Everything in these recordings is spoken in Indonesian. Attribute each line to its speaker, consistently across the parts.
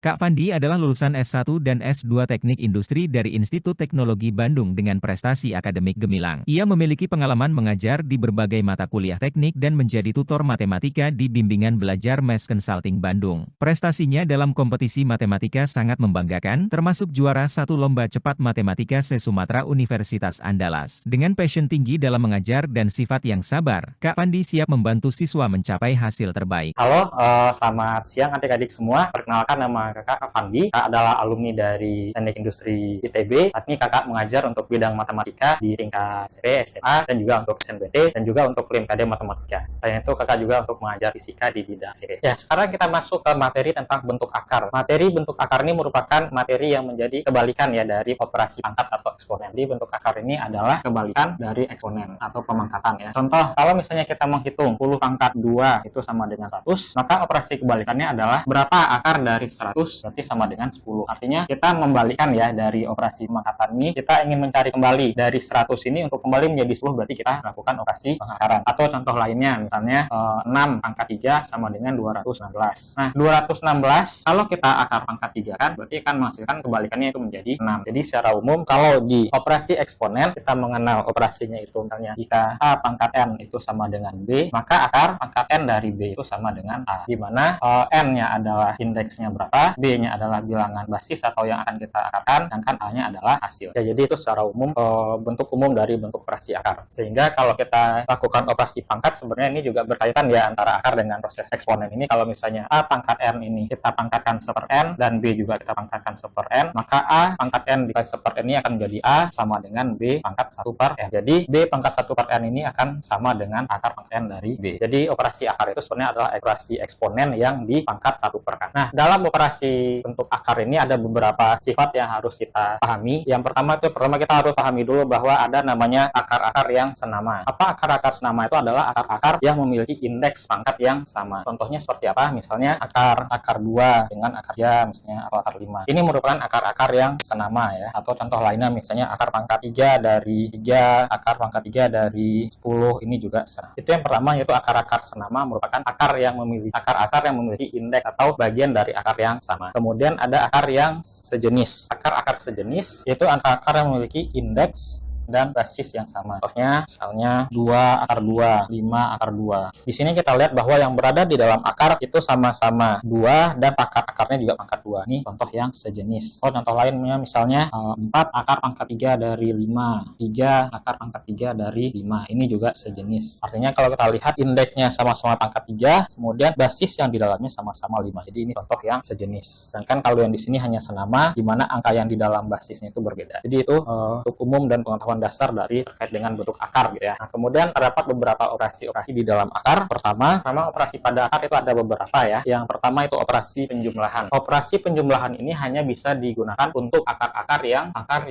Speaker 1: Kak Fandi adalah lulusan S1 dan S2 Teknik Industri dari Institut Teknologi Bandung dengan prestasi akademik gemilang. Ia memiliki pengalaman mengajar di berbagai mata kuliah teknik dan menjadi tutor matematika di Bimbingan Belajar Mass Consulting Bandung. Prestasinya dalam kompetisi matematika sangat membanggakan, termasuk juara satu lomba cepat matematika se-Sumatera Universitas Andalas. Dengan passion tinggi dalam mengajar dan sifat yang sabar, Kak Fandi siap membantu siswa mencapai hasil terbaik.
Speaker 2: Halo, selamat siang adik-adik semua. Perkenalkan, nama kakak Fandi. Kakak adalah alumni dari Teknik Industri ITB. Saat ini kakak mengajar untuk bidang matematika di tingkat SMP, SMA, dan juga untuk SNBT, dan juga untuk Olimpiade Matematika. Selain itu, kakak juga untuk mengajar fisika di bidang SMP. Ya, sekarang kita masuk ke materi tentang bentuk akar. Materi bentuk akar ini merupakan materi yang menjadi kebalikan ya dari operasi pangkat atau eksponen. Jadi bentuk akar ini adalah kebalikan dari eksponen atau pemangkatan ya. Contoh, kalau misalnya kita menghitung 10 pangkat 2 itu sama dengan 100, maka operasi kebalikannya adalah berapa akar dari 100 berarti sama dengan 10. Artinya kita membalikan ya dari operasi pemangkatan ini, kita ingin mencari kembali dari 100 ini untuk kembali menjadi 10, berarti kita lakukan operasi pengakaran. Atau contoh lainnya, misalnya 6 pangkat 3 sama dengan 216. Nah, 216 kalau kita akar pangkat 3 kan, berarti akan menghasilkan kebalikannya itu menjadi 6. Jadi secara umum kalau di operasi eksponen kita mengenal operasinya itu misalnya jika A pangkat N itu sama dengan B, maka akar pangkat N dari B itu sama dengan A, di mana N-nya adalah indeksnya berapa, B-nya adalah bilangan basis atau yang akan kita akarkan, sedangkan A-nya adalah hasil. Ya, jadi itu secara umum bentuk umum dari bentuk operasi akar. Sehingga kalau kita lakukan operasi pangkat, sebenarnya ini juga berkaitan ya antara akar dengan proses eksponen ini. Kalau misalnya A pangkat N ini kita pangkatkan 1/n dan B juga kita pangkatkan 1/n, maka A pangkat N dikali 1/n ini akan menjadi A sama dengan B pangkat 1/n. Jadi B pangkat 1/n ini akan sama dengan akar pangkat N dari B. Jadi operasi akar itu sebenarnya adalah operasi eksponen yang dipangkat 1/n. Nah, dalam operasi bentuk akar ini ada beberapa sifat yang harus kita pahami. Yang pertama kita harus pahami dulu bahwa ada namanya akar-akar yang senama. Apa akar-akar senama? Itu adalah akar-akar yang memiliki indeks pangkat yang sama. Contohnya seperti apa? Misalnya akar 2 dengan akar 3 misalnya, atau akar 5. Ini merupakan akar-akar yang senama ya. Atau contoh lainnya misalnya akar pangkat 3 dari 3, akar pangkat 3 dari 10, ini juga senama. Itu yang pertama, yaitu akar-akar senama merupakan akar yang memiliki indeks atau bagian dari akar yang sama. Kemudian ada akar yang sejenis. Akar-akar sejenis yaitu akar yang memiliki indeks dan basis yang sama. Contohnya misalnya 2 akar 2, 5 akar 2. Di sini kita lihat bahwa yang berada di dalam akar itu sama-sama 2 dan akarnya juga pangkat 2. Ini contoh yang sejenis. Contoh lainnya misalnya 4 akar pangkat 3 dari 5, 3 akar pangkat 3 dari 5. Ini juga sejenis. Artinya kalau kita lihat indeksnya sama-sama pangkat 3, kemudian basis yang di dalamnya sama-sama 5. Jadi ini contoh yang sejenis. Sedangkan kalau yang di sini hanya senama, di mana angka yang di dalam basisnya itu berbeda. Jadi itu untuk umum dan pengetahuan dasar dari terkait dengan bentuk akar gitu ya. Nah, kemudian terdapat beberapa operasi-operasi di dalam akar. Pertama, memang operasi pada akar itu ada beberapa ya. Yang pertama itu operasi penjumlahan. Operasi penjumlahan ini hanya bisa digunakan untuk akar-akar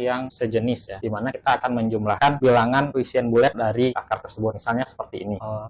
Speaker 2: yang sejenis ya, di mana kita akan menjumlahkan bilangan kuisien bulat dari akar tersebut. Misalnya seperti ini. 2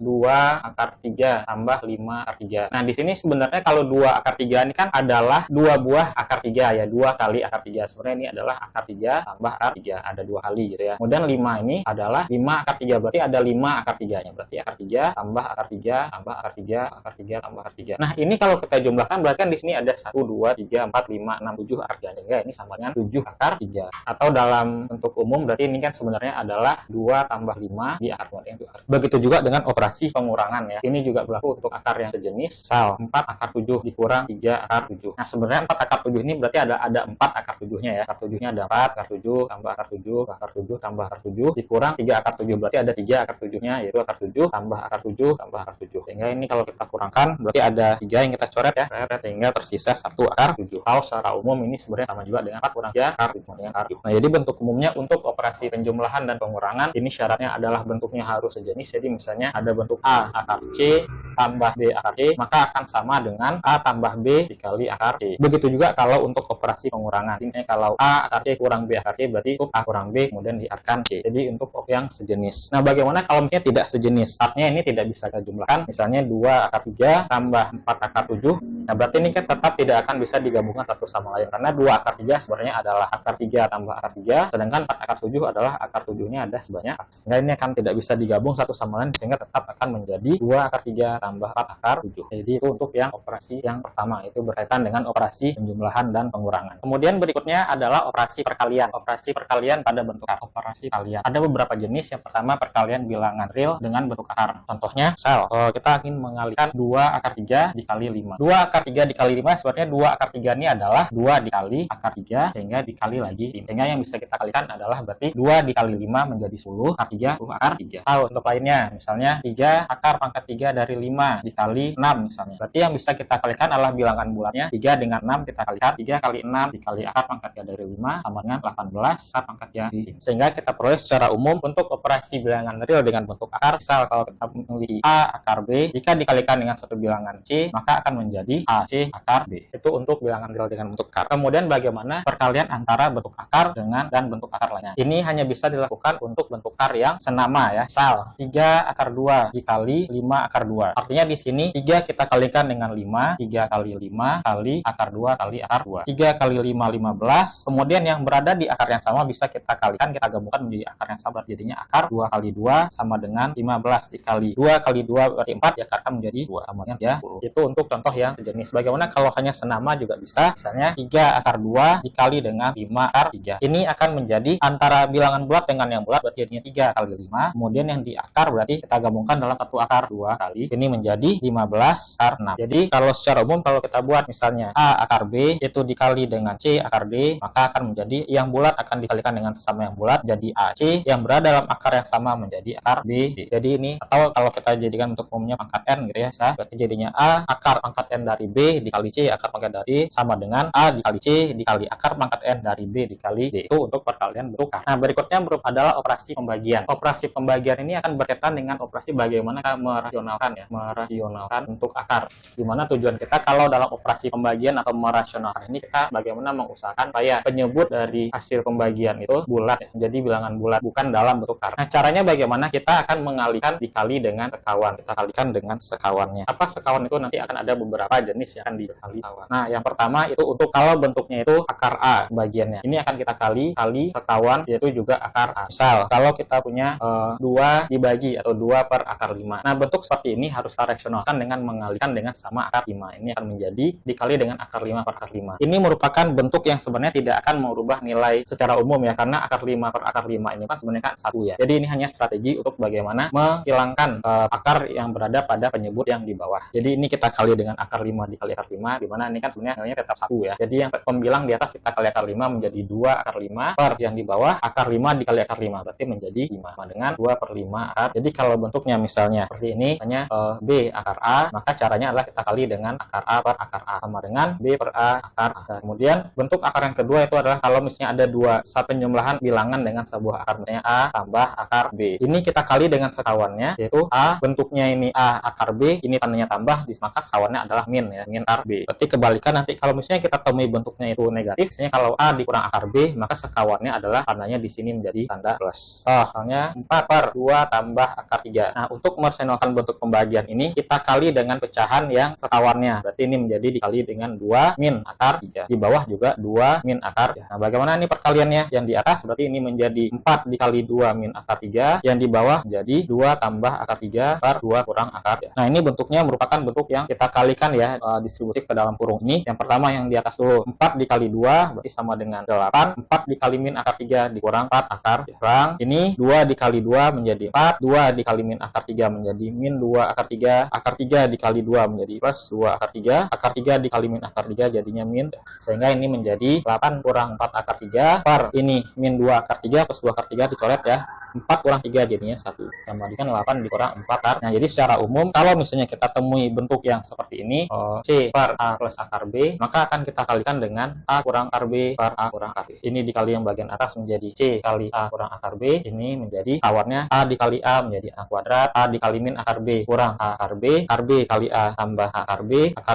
Speaker 2: akar 3 tambah 5 akar 3. Nah, di sini sebenarnya kalau 2 akar 3 ini kan adalah 2 buah akar 3 ya, 2 kali akar 3. Sebenarnya ini adalah akar 3 tambah akar 3, ada 2 kali gitu ya. Kemudian 5 ini adalah 5 akar 3, berarti ada 5 akar 3-nya. Berarti akar 3 tambah akar 3 tambah akar 3, akar 3 tambah akar 3. Nah, ini kalau kita jumlahkan berarti kan di sini ada 1, 2, 3, 4, 5, 6, 7 akar 3. Enggak, ini sama dengan 7 akar 3. Atau dalam bentuk umum berarti ini kan sebenarnya adalah 2 tambah 5 di akar 2. Begitu juga dengan operasi pengurangan ya. Ini juga berlaku untuk akar yang sejenis. Misal 4 akar 7 dikurang 3 akar 7. Nah, sebenarnya 4 akar 7 ini berarti ada 4 akar 7-nya ya. Akar 7-nya ada 4 akar 7 tambah akar 7, akar 7 tambah akar 7 dikurang 3 akar 7, berarti ada 3 akar 7-nya, yaitu akar 7 tambah akar 7 tambah akar 7. Sehingga ini kalau kita kurangkan berarti ada 3 yang kita coret ya, sehingga tersisa 1 akar 7. Kalau secara umum ini sebenarnya sama juga dengan 4 kurang 3 akar 7 dengan akar 7. Nah, jadi bentuk umumnya untuk operasi penjumlahan dan pengurangan ini syaratnya adalah bentuknya harus sejenis. Jadi misalnya ada bentuk A akar C tambah B akar C, maka akan sama dengan A tambah B dikali akar C. Begitu juga kalau untuk operasi pengurangan. Ini kalau A akar C kurang B akar C berarti A kurang B kemudian di akar dikalikan C. Jadi untuk yang sejenis. Nah, bagaimana kalau misalnya tidak sejenis? Artinya ini tidak bisa kita jumlahkan. Misalnya 2 akar 3 tambah 4 akar 7. Nah, berarti ini kan tetap tidak akan bisa digabungkan satu sama lain. Karena 2 akar 3 sebenarnya adalah akar 3 tambah akar 3. Sedangkan 4 akar 7 adalah akar 7-nya ada sebanyak. Sehingga ini akan tidak bisa digabung satu sama lain. Sehingga tetap akan menjadi 2 akar 3 tambah 4 akar 7. Jadi itu untuk yang operasi yang pertama. Itu berkaitan dengan operasi penjumlahan dan pengurangan. Kemudian berikutnya adalah operasi perkalian. Operasi perkalian pada bentuk operasi kalian. Ada beberapa jenis. Yang pertama perkalian bilangan real dengan bentuk akar. Contohnya, misal kita ingin mengalihkan 2 akar 3 dikali 5. 2 akar 3 dikali 5 sebenarnya 2 akar 3 ini adalah 2 dikali akar 3 sehingga dikali lagi. Sehingga yang bisa kita kalikan adalah berarti 2 dikali 5 menjadi 10 akar 3 10 akar 3. Atau untuk lainnya misalnya 3 akar pangkat 3 dari 5 dikali 6 misalnya. Berarti yang bisa kita kalikan adalah bilangan bulatnya 3 dengan 6 kita kalikan 3 kali 6 dikali akar pangkat 3 dari 5 sama dengan 18 akar pangkat 3 dari 5. Sehingga kita peroleh secara umum untuk operasi bilangan real dengan bentuk akar. Misal kalau kita memiliki A akar B, jika dikalikan dengan suatu bilangan C, maka akan menjadi AC akar B. Itu untuk bilangan real dengan bentuk akar. Kemudian bagaimana perkalian antara bentuk akar dan bentuk akar lainnya? Ini hanya bisa dilakukan untuk bentuk akar yang senama ya. Misal 3 akar 2 dikali 5 akar 2. Artinya di sini 3 kita kalikan dengan 5, 3 kali 5 kali akar 2 kali akar 2. 3 kali 5 15. Kemudian yang berada di akar yang sama bisa kita kalikan, kita gabungkan menjadi akar yang sama. Jadinya akar 2 kali 2 sama dengan 15 dikali 2 kali 2 berarti 4 diakarkan menjadi 2 sama dengan 10. Itu untuk contoh yang sejenis. Bagaimana kalau hanya senama juga bisa. Misalnya 3 akar 2 dikali dengan 5 akar 3. Ini akan menjadi antara bilangan bulat dengan yang bulat berarti jadinya 3 kali 5. Kemudian yang di akar berarti kita gabungkan dalam satu akar 2 kali. Ini menjadi 15 akar 6. Jadi kalau secara umum kalau kita buat misalnya A akar B itu dikali dengan C akar D, maka akan menjadi yang bulat akan dikalikan dengan sesama yang bulat jadi AC, yang berada dalam akar yang sama menjadi akar B. Jadi ini, atau kalau kita jadikan untuk umumnya pangkat N gitu ya, berarti jadinya A akar pangkat N dari B dikali C akar pangkat dari D sama dengan A dikali C dikali akar pangkat N dari B dikali D. Itu untuk perkalian bentuk akar. Nah, berikutnya adalah operasi pembagian. Operasi pembagian ini akan berkaitan dengan operasi bagaimana kita merasionalkan bentuk akar. Dimana tujuan kita kalau dalam operasi pembagian atau merasionalkan ini kita bagaimana mengusahakan supaya penyebut dari hasil pembagian itu bulat ya, jadi bilangan bulat bukan dalam bentuk akar. Nah, caranya bagaimana? Kita akan mengalihkan dikali dengan sekawan. Kita kalikan dengan sekawannya. Apa sekawan itu? Nanti akan ada beberapa jenis yang akan dikali sekawan. Nah, yang pertama itu untuk kalau bentuknya itu akar A bagiannya. Ini akan kita kali sekawan yaitu juga akar A. Misal kalau kita punya 2 dibagi atau 2 per akar 5. Nah, bentuk seperti ini harus kita rasionalkan dengan mengalihkan dengan sama akar 5. Ini akan menjadi dikali dengan akar 5 per akar 5. Ini merupakan bentuk yang sebenarnya tidak akan merubah nilai secara umum ya, karena akar 5 per akar 5 ini kan sebenarnya kan 1 ya. Jadi ini hanya strategi untuk bagaimana menghilangkan akar yang berada pada penyebut yang di bawah. Jadi ini kita kali dengan akar 5 dikali akar 5, di mana ini kan sebenarnya nilainya tetap 1 ya. Jadi yang pembilang di atas kita kali akar 5 menjadi 2 akar 5 per yang di bawah akar 5 dikali akar 5 berarti menjadi 5 sama dengan 2 per 5 akar. Jadi kalau bentuknya misalnya seperti ini, hanya B akar A, maka caranya adalah kita kali dengan akar A per akar A sama dengan B per A akar A. Kemudian bentuk akar yang kedua itu adalah kalau misalnya ada satu penjumlahan bilangan dengan sebuah akar, misalnya A tambah akar B. Ini kita kali dengan sekawannya, yaitu A bentuknya ini A akar B, ini tandanya tambah, maka sekawannya adalah min ya, min akar B. Berarti kebalikan nanti kalau misalnya kita temui bentuknya itu negatif, misalnya kalau A dikurang akar B, maka sekawannya adalah tandanya di sini menjadi tanda plus. Misalnya 4 per 2 tambah akar 3. Nah, untuk merasionalkan bentuk pembagian ini, kita kali dengan pecahan yang sekawannya. Berarti ini menjadi dikali dengan 2 min akar 3. Di bawah juga 2 min akar 3. Nah, bagaimana ini perkaliannya? Yang di atas berarti ini menjadi 4 dikali 2 min akar 3. Yang di bawah jadi 2 tambah akar 3 per 2 kurang akar 3. Nah, ini bentuknya merupakan bentuk yang kita kalikan ya, distributif ke dalam kurung ini. Yang pertama yang di atas dulu, 4 dikali 2 berarti sama dengan 8. 4 dikali min akar 3 dikurang 4 akar kurang. Ini 2 dikali 2 menjadi 4. 2 dikali min akar 3 menjadi min 2 akar 3. Akar 3 dikali 2 menjadi plus 2 akar 3. Akar 3 dikali min akar 3 jadinya min. Sehingga ini menjadi 8 kurang 4 akar 3 per ini min 2 akar 3 plus 2 akar 3 dicoret ya. 4 kurang 3 jadinya 1. Sama dengan 8 dikurang 4 akar. Nah, jadi secara umum kalau misalnya kita temui bentuk yang seperti ini, C per A plus akar B, maka akan kita kalikan dengan A kurang akar B per A kurang akar B. Ini dikali yang bagian atas menjadi C kali A kurang akar B. Ini menjadi kawarnya A dikali A menjadi A kuadrat, A dikali min akar B kurang A akar B kali A tambah akar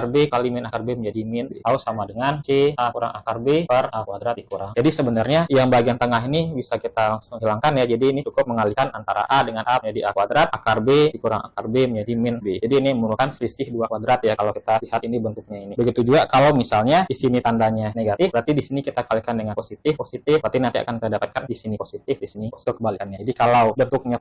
Speaker 2: B kali min akar B menjadi min B. Lalu sama dengan C A kurang akar B per A kuadrat dikurang. Jadi sebenarnya yang bagian tengah ini bisa kita langsung hilangkan ya. Jadi ini cukup mengalihkan antara A dengan A menjadi A kuadrat, akar B dikurang akar B menjadi min B. Jadi ini merupakan selisih 2 kuadrat ya kalau kita lihat ini bentuknya ini. Begitu juga kalau misalnya di sini tandanya negatif, berarti di sini kita kalikan dengan positif, berarti nanti akan kita dapatkan di sini positif, di sini positif kebalikannya. Jadi kalau bentuknya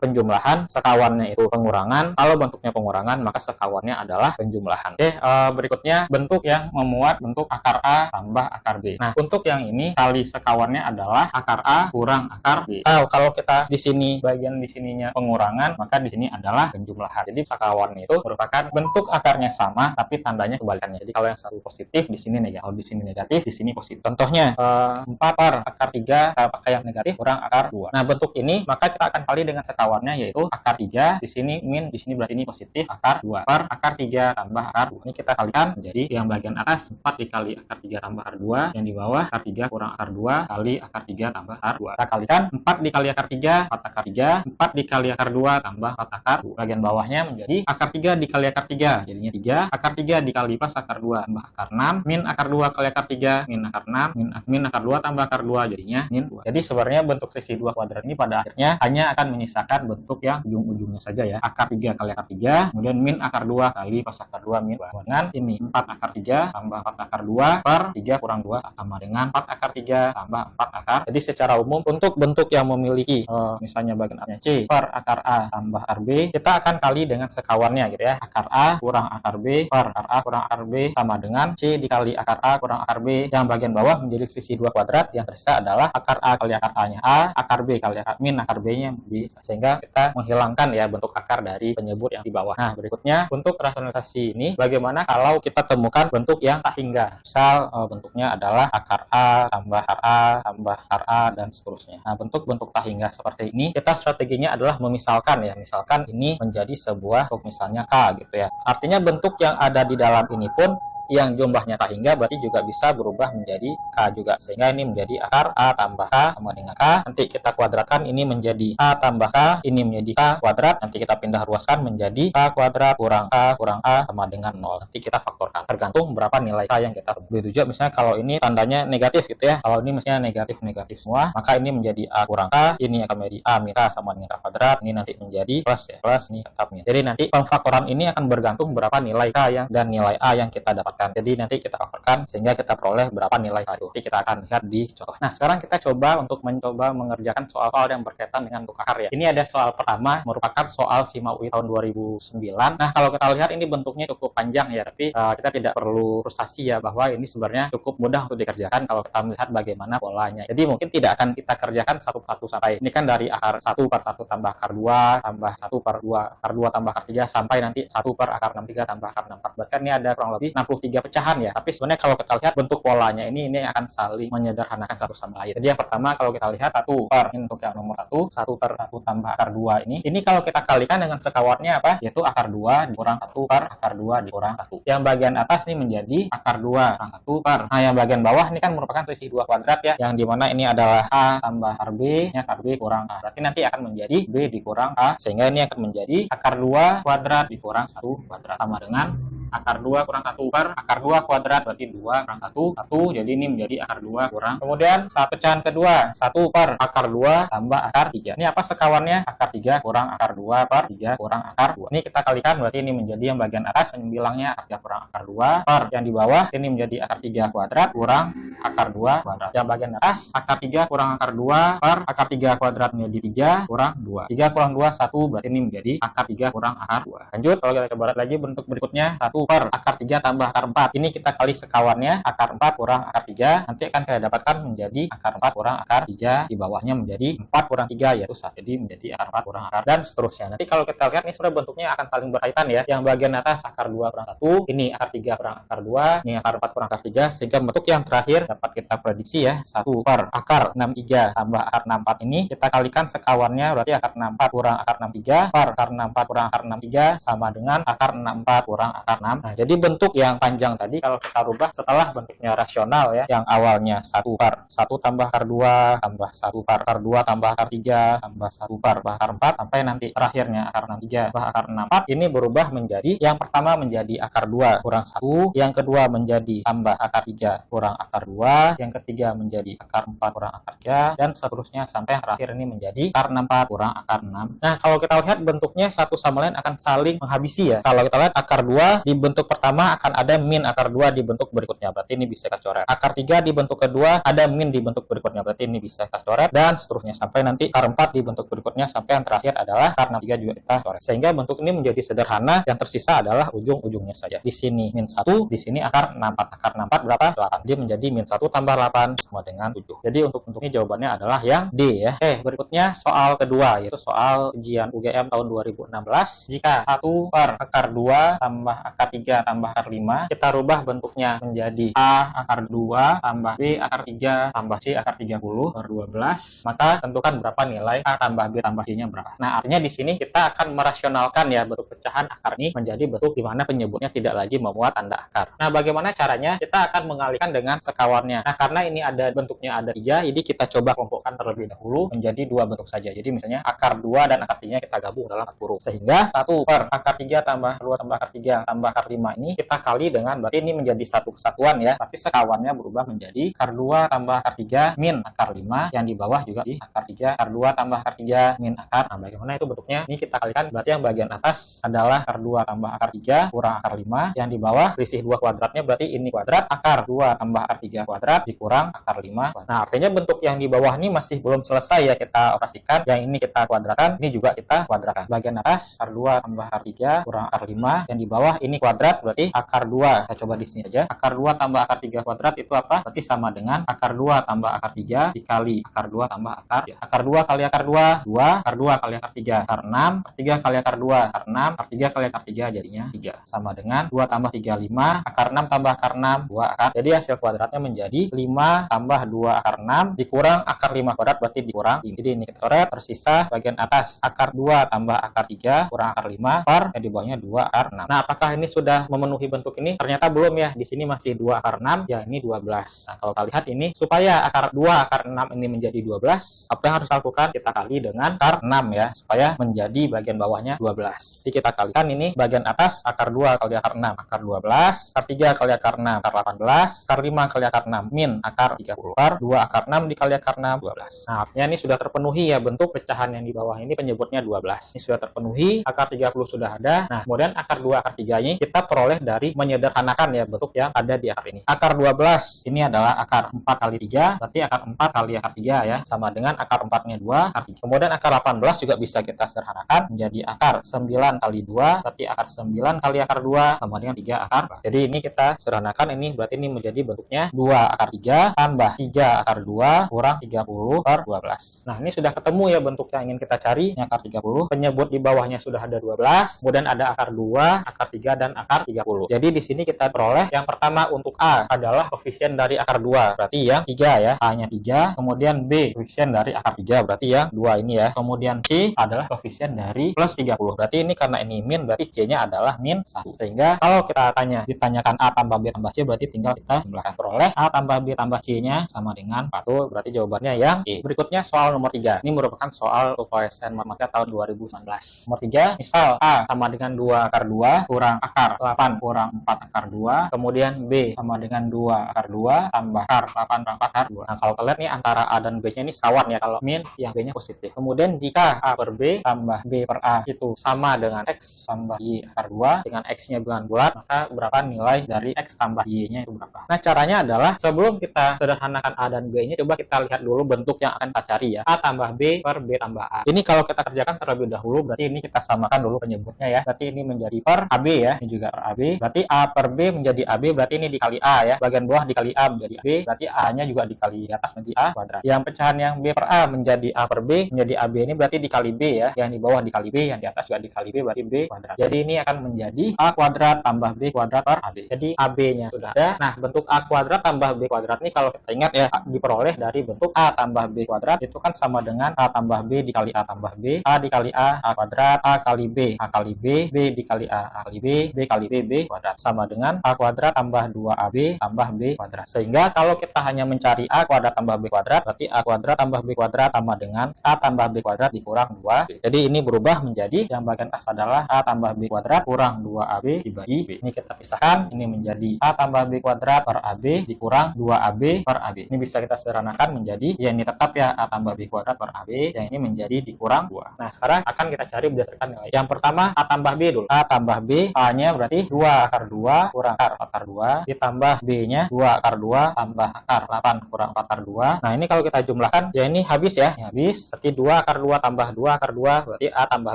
Speaker 2: penjumlahan, sekawannya itu pengurangan. Kalau bentuknya pengurangan, maka sekawannya adalah penjumlahan. Oke, berikutnya bentuk yang memuat bentuk akar A tambah akar B. Nah, untuk yang ini kali sekawannya adalah akar A kurang akar B. Kalau kita di sini bagian di sininya pengurangan, maka di sini adalah penjumlahan. Jadi sekawannya itu merupakan bentuk akarnya sama tapi tandanya kebalikannya. Jadi kalau yang satu positif di sini negatif, kalau di sini negatif di sini positif. Contohnya 4 per akar 3 kita pakai yang negatif kurang akar 2. Nah, bentuk ini maka kita akan kali dengan sekawannya yaitu akar 3 di sini min, di sini berarti ini positif akar 2 per akar 3 tambah akar 2. Ini kita kalikan menjadi yang bagian atas 4 dikali akar 3 tambah akar 2, yang di bawah akar 3 kurang akar 2 kali akar 3 tambah akar 2. Kita kalikan 4 dikali akar 3 4 akar 3, 4 dikali akar 2 tambah 4 akar 2. Bagian bawahnya menjadi akar 3 dikali akar 3 jadinya 3, akar 3 dikali plus akar 2 tambah akar 6, min akar 2 kali akar 3 min akar 6, min akar 2 tambah akar 2 jadinya min 2. Jadi sebenarnya bentuk selisih 2 kuadrat ini pada akhirnya hanya akan menyisakan bentuk yang ujung-ujungnya saja ya. Akar 3 kali akar 3, kemudian min akar 2 kali plus akar 2 min 2. Dengan ini 4 akar 3 tambah 4 akar 2 per 3 kurang 2 sama dengan 4 akar 3 tambah 4 akar. Jadi secara umum untuk bentuk yang memiliki misalnya bagian A-nya C per akar A tambah akar B, kita akan kali dengan sekawannya gitu ya. Akar A kurang akar B per akar A kurang akar B sama dengan C dikali akar A kurang akar B. Yang bagian bawah menjadi selisih 2 kuadrat, yang tersisa adalah akar A kali akar A-nya A, akar B kali akar min akar B-nya B, sehingga kita menghilangkan ya bentuk akar dari penyebut yang di bawah. Nah, berikutnya untuk rasionalisasi ini bagaimana kalau kita temukan bentuk yang tak hingga. Misal bentuknya adalah akar A tambah akar A tambah akar A dan seterusnya. Nah, bentuk-bentuk tak hingga seperti ini kita strateginya adalah memisalkan ya. Misalkan ini menjadi sebuah bentuk misalnya K gitu ya. Artinya bentuk yang ada di dalam ini pun yang jumlahnya tak hingga berarti juga bisa berubah menjadi K juga, sehingga ini menjadi akar A tambah K sama dengan K. Nanti kita kuadratkan ini menjadi A tambah K, ini menjadi K kuadrat, nanti kita pindah ruaskan menjadi K kuadrat kurang K kurang A sama dengan 0. Nanti kita faktorkan tergantung berapa nilai K yang kita temui. Begitu juga misalnya kalau ini tandanya negatif gitu ya, kalau ini misalnya negatif semua, maka ini menjadi A kurang K, ini akan menjadi A min K sama dengan K kuadrat, ini nanti menjadi plus ya, plus ini tetapnya. Jadi nanti pemfaktoran ini akan bergantung berapa nilai K dan nilai A yang kita dapatkan. Jadi nanti kita faktorkan sehingga kita peroleh berapa nilai itu. Nanti kita akan lihat di contoh. Nah, sekarang kita coba untuk mencoba mengerjakan soal-soal yang berkaitan dengan bentuk akar ya. Ini ada soal pertama merupakan soal SIMA UI tahun 2009. Nah, kalau kita lihat ini bentuknya cukup panjang ya, tapi kita tidak perlu frustasi ya bahwa ini sebenarnya cukup mudah untuk dikerjakan kalau kita melihat bagaimana polanya. Jadi mungkin tidak akan kita kerjakan satu persatu sampai ini kan dari akar 1 per 1 tambah akar 2 tambah 1 per 2 akar 2 tambah akar 3 sampai nanti 1 per akar 63 tambah akar 64. Berarti ini ada kurang lebih 63 pecahan ya. Tapi sebenarnya kalau kita lihat bentuk polanya ini akan saling menyederhanakan satu sama lain. Jadi yang pertama kalau kita lihat 1 per ini untuk yang nomor 1 per 1 tambah akar 2 ini kalau kita kalikan dengan sekawarnya apa? Yaitu akar 2 dikurang 1 per akar 2 dikurang 1. Yang bagian atas ini menjadi akar 2 kurang 1 per. Nah, yang bagian bawah ini kan merupakan selisih 2 kuadrat ya. Yang dimana ini adalah A tambah akar B, akar B kurang A. Berarti nanti akan menjadi B dikurang A, sehingga ini akan menjadi akar 2 kuadrat dikurang 1 kuadrat sama dengan akar 2 kurang 1 per akar 2 kuadrat, berarti 2 kurang 1, jadi ini menjadi akar 2 kurang. Kemudian saat pecahan kedua, 1 per akar 2 tambah akar 3. Ini apa sekawannya? Akar 3 kurang akar 2 per 3 kurang akar 2. Ini kita kalikan, berarti ini menjadi yang bagian atas bilangnya akar 3 kurang akar 2 per yang di bawah ini menjadi akar 3 kuadrat kurang akar 2 kuadrat. Yang bagian atas akar 3 kurang akar 2 per akar 3 kuadrat menjadi 3 kurang 2. 3 kurang 2 1, berarti ini menjadi akar 3 kurang akar 2. Lanjut, kalau kita coba lihat lagi bentuk berikutnya, 1 per akar 3 tambah akar 4. Ini kita kali sekawannya akar 4 kurang akar 3. Nanti akan kita dapatkan menjadi akar 4 kurang akar 3. Di bawahnya menjadi 4 kurang 3 yaitu 1. Jadi menjadi akar 4 kurang akar dan seterusnya. Nanti kalau kita lihat ini sebenarnya bentuknya akan saling berkaitan ya. Yang bagian atas akar 2 kurang 1, ini akar 3 kurang akar 2, ini akar 4 kurang akar 3, sehingga bentuk yang terakhir dapat kita prediksi ya, 1 per akar 63 tambah akar 64 ini kita kalikan sekawannya berarti akar 64 kurang akar 63 per akar 64 kurang akar 63 sama dengan akar 64 kurang akar 6. Nah, jadi bentuk yang panjang tadi kalau kita rubah setelah bentuknya rasional ya, yang awalnya 1 per 1 tambah akar 2 tambah 1 per akar 2 tambah akar 3 tambah 1 per akar 4 sampai nanti terakhirnya akar 63 tambah akar 64 ini berubah menjadi yang pertama menjadi akar 2 kurang 1, yang kedua menjadi tambah akar 3 kurang akar 2, yang ketiga menjadi akar 4 kurang akar 3, dan seterusnya sampai yang terakhir ini menjadi akar 64 kurang akar 6. Nah, kalau kita lihat bentuknya satu sama lain akan saling menghabisi ya. Kalau kita lihat akar 2 di bentuk pertama akan ada min akar 2 di bentuk berikutnya, berarti ini bisa kita coret. Akar 3 di bentuk kedua ada min di bentuk berikutnya, berarti ini bisa kita coret, dan seterusnya sampai nanti akar 4 di bentuk berikutnya sampai yang terakhir adalah akar 63 juga kita coret. Sehingga bentuk ini menjadi sederhana, yang tersisa adalah ujung-ujungnya saja. Di sini min 1, di sini akar 64. Akar 64 berapa? 8. Dia menjadi min 1 tambah 8 sama dengan 7. Jadi untuk bentuknya jawabannya adalah yang D ya. Oke, berikutnya soal kedua, yaitu soal ujian UGM tahun 2016. Jika 1 per akar 2 tambah akar 3 tambah akar 5, kita rubah bentuknya menjadi A akar 2 tambah B akar 3 tambah C akar 30 per 12, maka tentukan berapa nilai A tambah B tambah C-nya berapa. Nah, artinya di sini kita akan merasionalkan ya bentuk pecahan akar ini menjadi bentuk di mana penyebutnya tidak lagi memuat tanda akar. Nah, bagaimana caranya? Kita akan mengalihkan dengan sekawannya. Nah, karena ini ada bentuknya ada 3, jadi kita coba kelompokkan terlebih dahulu menjadi 2 bentuk saja. Jadi misalnya akar 2 dan akar 3 kita gabung dalam satu huruf. Sehingga 1 per akar 3 tambah 2 tambah akar 3 tambah akar 5 ini kita kali dengan, berarti ini menjadi satu kesatuan ya. Berarti sekawannya berubah menjadi akar 2 tambah akar 3 min akar 5, yang di bawah juga di akar 3, akar 2 tambah akar 3 min akar. Nah, bagaimana itu bentuknya? Ini kita kalikan, berarti yang bagian atas adalah akar 2 tambah akar 3 kurang akar 5, yang di bawah selisih 2 kuadratnya berarti ini kuadrat, akar 2 tambah akar 3 kuadrat dikurang akar 5 kuadrat. Nah, artinya bentuk yang di bawah ini masih belum selesai ya kita operasikan. Yang ini kita kuadratkan, ini juga kita kuadratkan. Bagian atas akar 2 tambah akar 3 kurang akar 5, yang di bawah ini kuadrat, berarti akar 2. Kita coba di sini aja. Akar 2 tambah akar 3 kuadrat itu apa? Berarti sama dengan akar 2 tambah akar 3 dikali akar 2 tambah akar 3. Akar 2 kali akar 2, 2. Akar 2 kali akar 3, akar 6. Akar 3 kali akar 2, akar 6. Akar 3 kali akar 3 jadinya 3. Sama dengan 2 tambah 3, 5. Akar 6 tambah akar 6, 2 akar. Jadi hasil kuadratnya menjadi 5 tambah 2 akar 6 dikurang akar 5 kuadrat, berarti dikurang. Jadi ini kita coret, tersisa bagian atas akar 2 tambah akar 3 kurang akar 5 per yang di bawahnya 2 akar 6. Nah, apakah ini sudah memenuhi bentuk ini? Ternyata belum ya. Di sini masih 2 akar 6, ya ini 12. Nah, kalau kita lihat ini supaya akar 2 akar 6 ini menjadi 12, apa yang harus lakukan? Kita kali dengan akar 6 ya, supaya menjadi bagian bawahnya 12. Jadi kita kalikan ini bagian atas akar 2 kali akar 6, akar 12, akar 3 kali akar 6, akar 18, akar 5 kali akar 6, min akar 30 per 2 akar 6 dikali akar 6, 12. Nah, artinya ini sudah terpenuhi ya bentuk pecahan yang di bawah ini penyebutnya 12. Ini sudah terpenuhi, akar 30 sudah ada. Nah, kemudian akar 2 akar 3 ini kita peroleh dari menyederhanakan ya bentuk yang ada di akar ini. Akar 12 ini adalah akar 4 kali 3, berarti akar 4 kali akar 3 ya, sama dengan akar 4-nya 2, akar 3. Kemudian akar 18 juga bisa kita sederhanakan menjadi akar 9 kali 2, berarti akar 9 kali akar 2 sama dengan 3 akar 4. Jadi ini kita sederhanakan, ini berarti ini menjadi bentuknya 2 akar 3 tambah 3 akar 2 kurang 30 per 12. Nah, ini sudah ketemu ya bentuk yang ingin kita cari, ini akar 30. Penyebut di bawahnya sudah ada 12, kemudian ada akar 2, akar 3 dan akar 30. Jadi di sini kita peroleh yang pertama untuk A adalah koefisien dari akar 2, berarti yang 3 ya, A-nya 3. Kemudian B koefisien dari akar 3, berarti yang 2 ini ya. Kemudian C adalah koefisien dari plus 30. Berarti ini karena ini min, berarti C-nya adalah min 1. Sehingga kalau kita ditanyakan A tambah B tambah C, berarti tinggal kita jumlahkan. Peroleh A tambah B tambah C-nya sama dengan 40, berarti jawabannya yang E. Berikutnya soal nomor 3. Ini merupakan soal UPSN Matematika tahun 2019. Nomor 3, misal A sama dengan 2 akar 2 kurang akar 8 kurang 4 akar 2, kemudian B sama dengan 2 akar 2 tambah akar 8 tambah akar 2. Nah, kalau kalian nih antara A dan B-nya ini sawan ya, kalau min yang B-nya positif. Kemudian jika A per B tambah B per A itu sama dengan X tambah Y akar 2 dengan X-nya bilangan bulat, maka berapa nilai dari X tambah Y-nya itu berapa? Nah, caranya adalah sebelum kita sederhanakan A dan B-nya, coba kita lihat dulu bentuk yang akan kita cari ya. A tambah B per B tambah A. Ini kalau kita kerjakan terlebih dahulu, berarti ini kita samakan dulu penyebutnya ya. Berarti ini menjadi per AB ya, ini juga per AB. Berarti A per B menjadi AB, berarti ini dikali A ya. Bagian bawah dikali A menjadi AB, berarti A-nya juga dikali di atas menjadi A kuadrat. Yang pecahan yang B per A menjadi A per B menjadi AB ini berarti dikali B ya. Yang di bawah dikali B, yang di atas juga dikali B, berarti B kuadrat. Jadi ini akan menjadi A kuadrat tambah B kuadrat per AB. Jadi AB-nya sudah ada. Nah, bentuk A kuadrat tambah tambah B kuadrat nih kalau kita ingat ya, diperoleh dari bentuk A tambah B kuadrat itu kan sama dengan A tambah B dikali A tambah B, A dikali A kuadrat, A kali B kali B, B dikali A kali B, B kali B, B kuadrat sama dengan A kuadrat tambah 2AB tambah B kuadrat. Sehingga kalau kita hanya mencari A kuadrat tambah B kuadrat, berarti A kuadrat tambah B kuadrat sama dengan A tambah B kuadrat dikurang 2B. Jadi ini berubah menjadi yang bagian atas adalah A tambah B kuadrat kurang 2AB dibagi B. Ini kita pisahkan, ini menjadi A tambah B kuadrat per AB dikurang 2AB per AB. Ini bisa kita sederhanakan menjadi, ya ini tetap ya A tambah B kuadrat per AB, yang ini menjadi dikurang 2. Nah sekarang akan kita cari berdasarkan nilai. Yang pertama A tambah B dulu. A tambah B, A-nya berarti 2 akar 2 kurang akar 2 ditambah B-nya 2 akar 2 tambah akar 8 kurang akar 2. Nah ini kalau kita jumlahkan, ya ini habis ya. Ini habis, berarti 2 akar 2 tambah 2 akar 2, berarti A tambah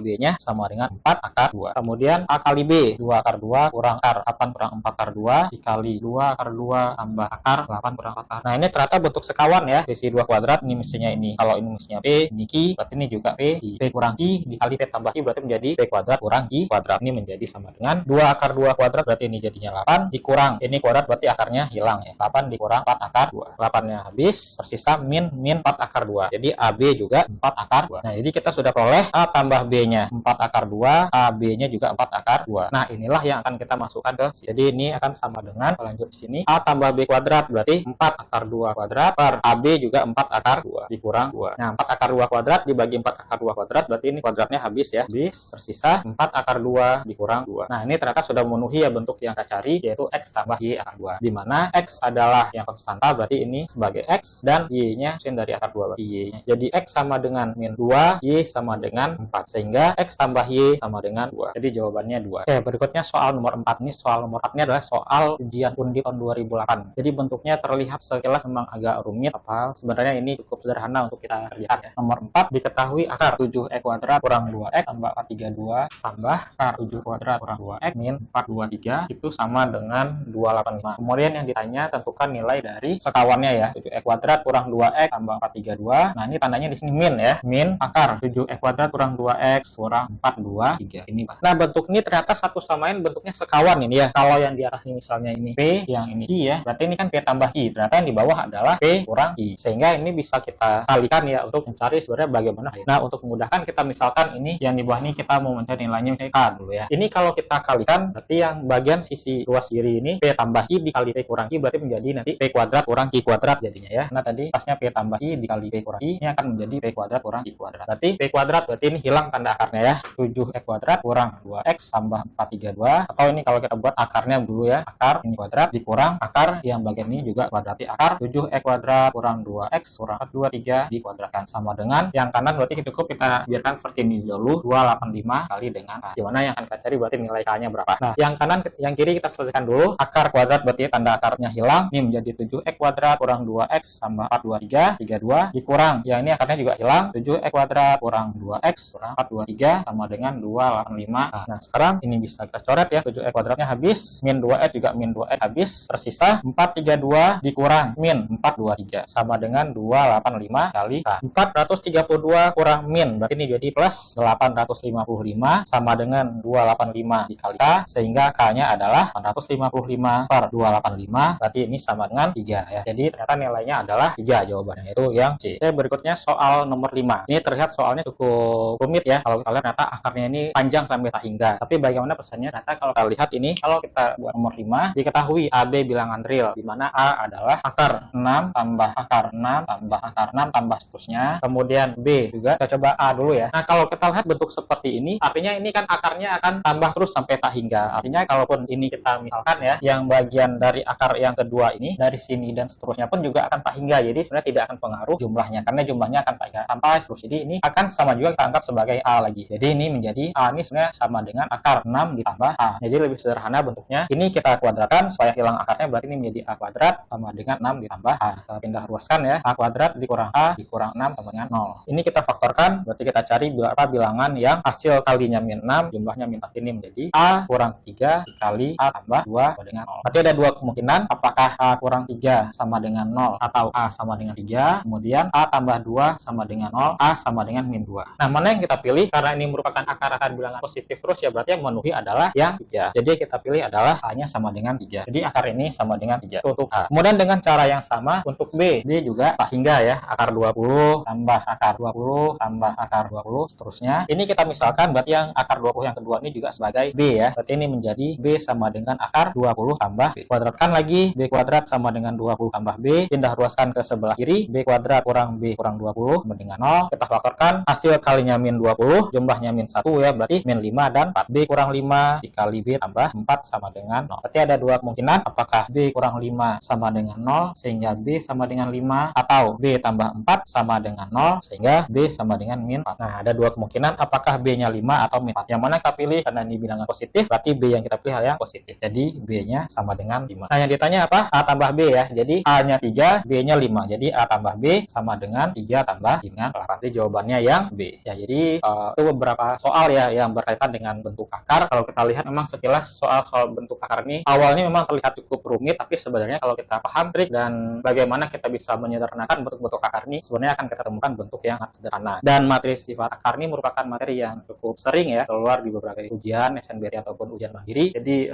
Speaker 2: B-nya sama dengan 4 akar 2. Kemudian A kali B, 2 akar 2 kurang akar 8 kurang 4 akar 2 dikali 2 akar 2 tambah akar 8 kurang akar. Nah ini ternyata bentuk sekawan ya, sisi 2 kuadrat, ini mestinya ini. Kalau ini mestinya P, ini Q, berarti ini juga P. P kurang Q dikali P tambah Q berarti menjadi P kuadrat kurang Q kuadrat. Ini menjadi sama dengan 2 akar 2 kuadrat, berarti ini jadinya 8 dikurang ini kuadrat, berarti akarnya hilang ya. 8 dikurang 4 akar 2. 8-nya habis, tersisa min 4 akar 2. Jadi AB juga 4 akar 2. Nah, jadi kita sudah peroleh A tambah B-nya 4 akar 2, AB-nya juga 4 akar 2. Nah, inilah yang akan kita masukkan ke sini. Jadi ini akan sama dengan, lanjut di sini, A tambah B kuadrat berarti 4 akar 2 kuadrat per AB juga 4 akar 2 dikurang 2. Nah, 4 akar 2 kuadrat dibagi 4 akar 2 kuadrat berarti ini kuadratnya habis ya. Habis, tersisa 4 akar 2 dikurang 2. Nah, ini ternyata sudah memenuhi ya bentuk yang kita cari, yaitu X tambah Y akar 2. Di mana X adalah yang konstanta, berarti ini sebagai X dan Y-nya dari akar 2 berarti Y-nya. Jadi X sama dengan min 2, Y sama dengan 4. Sehingga X tambah Y sama dengan 2. Jadi jawabannya 2. Oke, berikutnya soal nomor 4. Ini soal nomor 4 ini adalah soal ujian Undip tahun 2008. Jadi bentuknya terlihat sekilas memang agak rumit, apa sebenarnya ini cukup sederhana untuk kita kerjakan ya. Nomor 4, diketahui akar 7E kuadrat kurang 2X tambah 432 tambah akar 7 kuadrat kurang 2X min 423 itu sama dengan 285. Kemudian yang ditanya tentukan nilai dari sekawannya ya. 7E kuadrat kurang 2X tambah 432. Nah, ini tandanya di sini min ya. Min akar 7E kuadrat kurang 2X kurang 423. Ini Pak. Nah, bentuk ini ternyata satu sama lain bentuknya sekawan ini ya. Kalau yang di atas ini misalnya ini P, yang ini Q ya. Berarti ini kan P tambah Q. Ternyata yang di bawah adalah P kurang Q. Sehingga ini bisa kita kalikan ya untuk mencari sebenarnya bagaimana. Nah, untuk memudahkan kita misalkan ini yang di bawah ini kita mau mencari nilainya misalnya K dulu ya. Ini kalau kita kalikan berarti yang bagian sisi ruas kiri ini P tambah Q dikali P kurang Q berarti menjadi nanti P kuadrat kurang Q kuadrat jadinya ya. Nah, tadi pasnya P tambah Q dikali P kurang Q ini akan menjadi P kuadrat kurang Q kuadrat. Berarti P kuadrat berarti ini hilang tanda akarnya ya. 7E kuadrat kurang 2X tambah 432 atau ini kalau kita buat akarnya dulu ya. Akar ini kuadrat dikurang akar yang bagian ini juga kuadrati akar 7E kuadrat kurang 2X kurang 423 dikuadratkan sama dengan yang kanan berarti cukup kita biarkan seperti ini dulu 285 kali dengan K. Gimana yang akan kita cari berarti nilai K-nya berapa. Nah, yang kanan yang kiri kita selesaikan dulu. Akar kuadrat berarti tanda akarnya hilang. Ini menjadi 7E kuadrat kurang 2X tambah 423 32 dikurang. Yang ini akarnya juga hilang. 7E kuadrat kurang 2X kurang 423 sama dengan 285. Nah, sekarang ini bisa kita coret ya. 7E kuadratnya habis. Min 2X juga min 2X habis. Tersisa 432 dikurang min 423 sama dengan 285 kali K. 432 kurang min berarti ini jadi plus 855 sama dengan 285 dikali K sehingga K-nya adalah 855 per 285 berarti ini sama dengan 3 ya. Jadi ternyata nilainya adalah 3 jawabannya itu yang C. Oke, berikutnya soal nomor 5. Ini terlihat soalnya cukup rumit ya. Kalau kita lihat ternyata akarnya ini panjang sampai tak hingga. Tapi bagaimana pesannya? Ternyata kalau kita lihat ini, kalau kita buat nomor 5, diketahui AB bilangan real di mana A adalah akar 6 tambah akar 6 tambah akar 6 tambah seterusnya. Kemudian B juga kita coba A dulu ya. Nah, kalau kita lihat bentuk seperti ini, artinya ini kan akarnya akan tambah terus sampai tak hingga. Artinya kalaupun ini kita misalkan ya, yang bagian dari akar yang kedua ini dari sini dan seterusnya pun juga akan tak hingga. Jadi sebenarnya tidak akan pengaruh jumlahnya karena jumlahnya akan tak hingga sampai terus. Jadi ini akan sama juga kita anggap sebagai A lagi. Jadi ini menjadi A ini sebenarnya sama dengan akar 6 ditambah A. Jadi lebih sederhana bentuknya. Ini kita kuadratkan supaya hilang akarnya berarti ini menjadi A kuadrat sama dengan 6 ditambah A. Kita pindah ruaskan ya. A kuadrat dikurang A dikurang 6 sama dengan 0. Ini kita faktorkan berarti kita cari berapa bilangan yang hasil kalinya min 6 jumlahnya min 4 ini menjadi A kurang 3 dikali A tambah 2 sama dengan 0. Berarti ada dua kemungkinan apakah A kurang 3 sama dengan 0 atau A sama dengan 3. Kemudian A tambah 2 sama dengan 0, A sama dengan min 2. Nah, mana yang kita pilih? Karena ini merupakan akar-akar bilangan positif terus ya berarti yang memenuhi adalah yang 3. Jadi kita pilih adalah A-nya sama dengan 3. Jadi akar ini sama dengan 3. Tuh, untuk A. Kemudian dengan cara yang sama untuk B juga tak hingga ya, akar 20 tambah akar 20 tambah akar 20 seterusnya. Ini kita misalkan berarti yang akar 20 yang kedua ini juga sebagai B ya. Berarti ini menjadi B sama dengan akar 20 tambah B. Kuadratkan lagi, B kuadrat sama dengan 20 tambah B. Pindah ruaskan ke sebelah kiri, B kuadrat kurang B kurang 20 sama dengan 0. Kita faktorkan, hasil kalinya min 20, jumlahnya min 1 ya, berarti min 5 dan 4. B kurang 5 dikali B tambah 4 sama dengan 0. Berarti ada dua kemungkinan, apakah B kurang 5 sama dengan 0 sehingga B sama dengan 5, atau B tambah 4 sama dengan 0 sehingga B sama dengan min 4. Nah, ada dua kemungkinan, apakah B-nya 5 atau min 4. Yang mana kita pilih? Karena ini bilangan positif, berarti B yang kita pilih yang positif. Jadi B-nya sama dengan 5. Nah, yang ditanya apa? A tambah B ya. Jadi A-nya 3, B-nya 5. Jadi A tambah B sama dengan 3 tambah dengan 8. Jadi jawabannya yang B. Ya, jadi itu beberapa soal ya yang berkaitan dengan bentuk akar. Kalau kita lihat memang sekilas soal-soal bentuk akar ini awalnya memang terlihat cukup rumit, tapi sebenarnya kalau kita paham trik dan bagaimana kita bisa menyederhanakan bentuk-bentuk akar ini, sebenarnya akan kita temukan bentuk yang sederhana. Dan materi sifat akar ini merupakan materi yang cukup sering ya keluar di beberapa ujian SNBT ataupun ujian mandiri. Jadi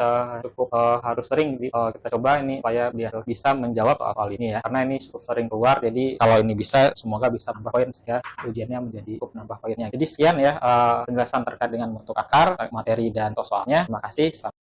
Speaker 2: cukup harus sering kita coba ini supaya biar bisa menjawab soal ini ya, karena ini cukup sering keluar. Jadi kalau ini bisa, semoga bisa nambah poin sehingga ujiannya menjadi cukup nambah poinnya. Jadi sekian ya penjelasan terkait dengan bentuk akar, materi dan soalnya. Terima kasih. Selamat